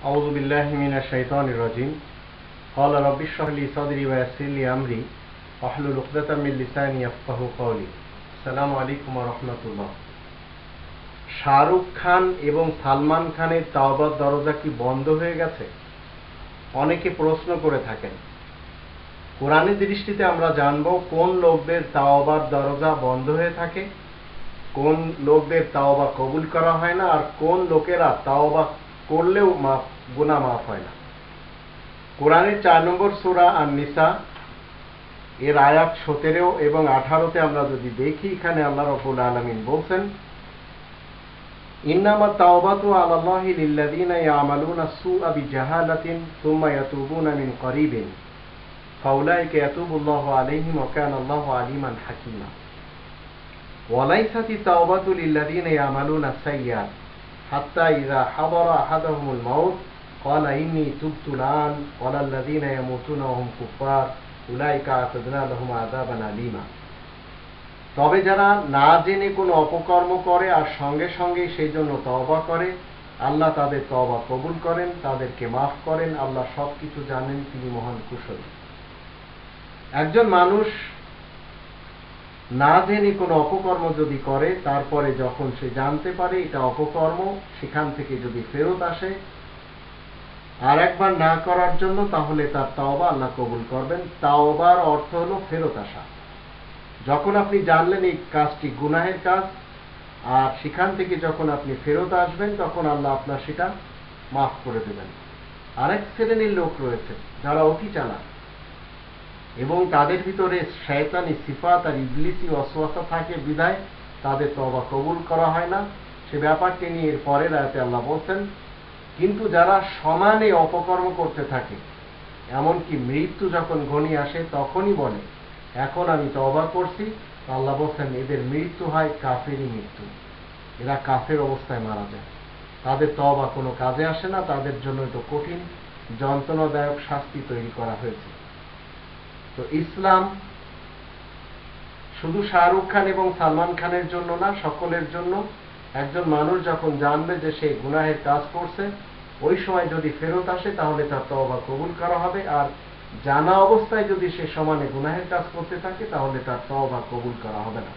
أعوذ بالله من الشيطان الرجيم قال رب اشرح لي صدري ويسر لي أمري واحلل عقدة من لساني يفقهوا قولي السلام عليكم ورحمة الله। শাহরুখ খান এবং সালমান খানের তাওবার দরজা কি বন্ধ হয়ে গেছে? অনেকে প্রশ্ন করে থাকেন। কোরআনের দৃষ্টিতে আমরা জানব কোন লোকদের তাওবার দরজা বন্ধ হয়ে থাকে, কোন লোকদের তাওবা কবুল করা হয় না, আর কোন লোকেরা তাওবা করলেও গুনাহ মাফ হয় না। কোরআনের 4 নম্বর সূরা আন-নিসা এর আয়াত 17 এবং 18-তে আমরা যদি দেখি, এখানে আল্লাহ রাব্বুল আলামিন বলছেন, ইন্নামা তাওবাতু আলাল্লাহি লিল্লাযিনা ইয়ামালুনা সুআ বিজাহালাতিন সুম্মা ইয়াতুবুনা মিন করিবিন ফাউলাইকা ইয়াতুবুল্লাহু আলাইহিম ওয়া কানা আল্লাহু আলিমান হাকীমা। ওয়ালাইসাতি তাওবাতু লিল্লাযিনা ইয়ামালুনা সাইয়্যাত হাত্তা ইযা হাদারা আহাদাহুমুল মাউত ক্বালা ইন্নী তুবতু আন ওয়ালাল্লাযিনা ইয়ামুতুনা ওয়া হুম কুফার উলাইকা আ'তাদনা লাহুম আযাবান আলীমা। তবে যারা না জেনে কোনো অপকর্ম করে আর সঙ্গে সঙ্গে সেই জন্য তওবা করে, আল্লাহ তাদের তওবা কবুল করেন, তাদেরকে মাফ করেন। আল্লাহ সবকিছু জানেন, তিনি মহান কুশলী। একজন মানুষ না জেনে কোনো অপকর্ম যদি করে, তারপরে যখন সে জানতে পারে এটা অপকর্ম, সেখান থেকে যদি ফেরত আসে আর একবার না করার জন্য, তাহলে তার তাওবা আল্লাহ কবুল করবেন। তাওবার অর্থ হলো ফেরত আসা। যখন আপনি জানলেন এই কাজটি গুনাহের কাজ, আর সেখান থেকে যখন আপনি ফেরত আসবেন, তখন আল্লাহ আপনার সেটা মাফ করে দেবেন। আরেক শ্রেণীর লোক রয়েছে যারা অতি চালাক এবং তাদের ভিতরে শয়তানি সিফাত আর ইবলিসি ওয়াসওয়াসা থাকে, বিধায় তাদের তওবা কবুল করা হয় না। সে ব্যাপারটি নিয়ে এর পরের আয়াতে আল্লাহ বলছেন, কিন্তু যারা সমানে অপকর্ম করতে থাকে, এমনকি মৃত্যু যখন ঘনিয়ে আসে তখনই বলে এখন আমি তওবা করছি, আল্লাহ বলছেন এদের মৃত্যু হয় কাফেরই মৃত্যু। এরা কাফের অবস্থায় মারা যায়, তাদের তওবা কোনো কাজে আসে না, তাদের জন্য তো কঠিন যন্ত্রণাদায়ক শাস্তি তৈরি করা হয়েছে। তো ইসলাম শুধু শাহরুখ খান এবং সালমান খানের জন্য না, সকলের জন্য। একজন মানুষ যখন জানবে যে সে গুনাহের কাজ করছে, ওই সময় যদি ফেরত আসে, তাহলে তার তওবা কবুল করা হবে। আর জানা অবস্থায় যদি সে সমানে গুনাহের কাজ করতে থাকে, তাহলে তার তওবা কবুল করা হবে না।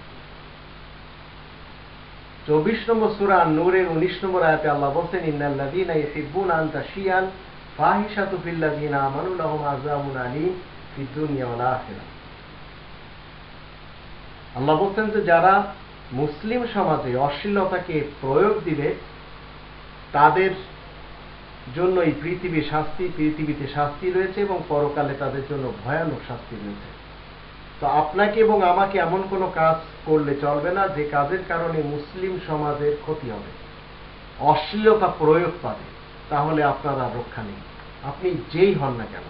24 নম্বর সূরা আন-নূরের 19 নম্বর আয়াতে আল্লাহ বলেন, ইন্নাল্লাযীনা ইউহিব্বুনা আন তাশিয়াল ফাহিশাতু ফিল্লাযীনা আমানু লাহুম আযাবুন আলীম ফিদ দুনিয়া ওয়াল আখিরাহ। আল্লাহ বলেন যে যারা মুসলিম সমাজে অশ্লীলতাকে প্রয়োগ দিবে, তাদের জন্য এই পৃথিবীতে শাস্তি রয়েছে এবং পরকালে তাদের জন্য ভয়ানক শাস্তি রয়েছে। তো আপনাকে এবং আমাকে এমন কোনো কাজ করলে চলবে না যে কাজের কারণে মুসলিম সমাজের ক্ষতি হবে, অশ্লীলতা প্রয়োগ পাবে, তাহলে আপনার আর রক্ষা নেই, আপনি যেই হন না কেন।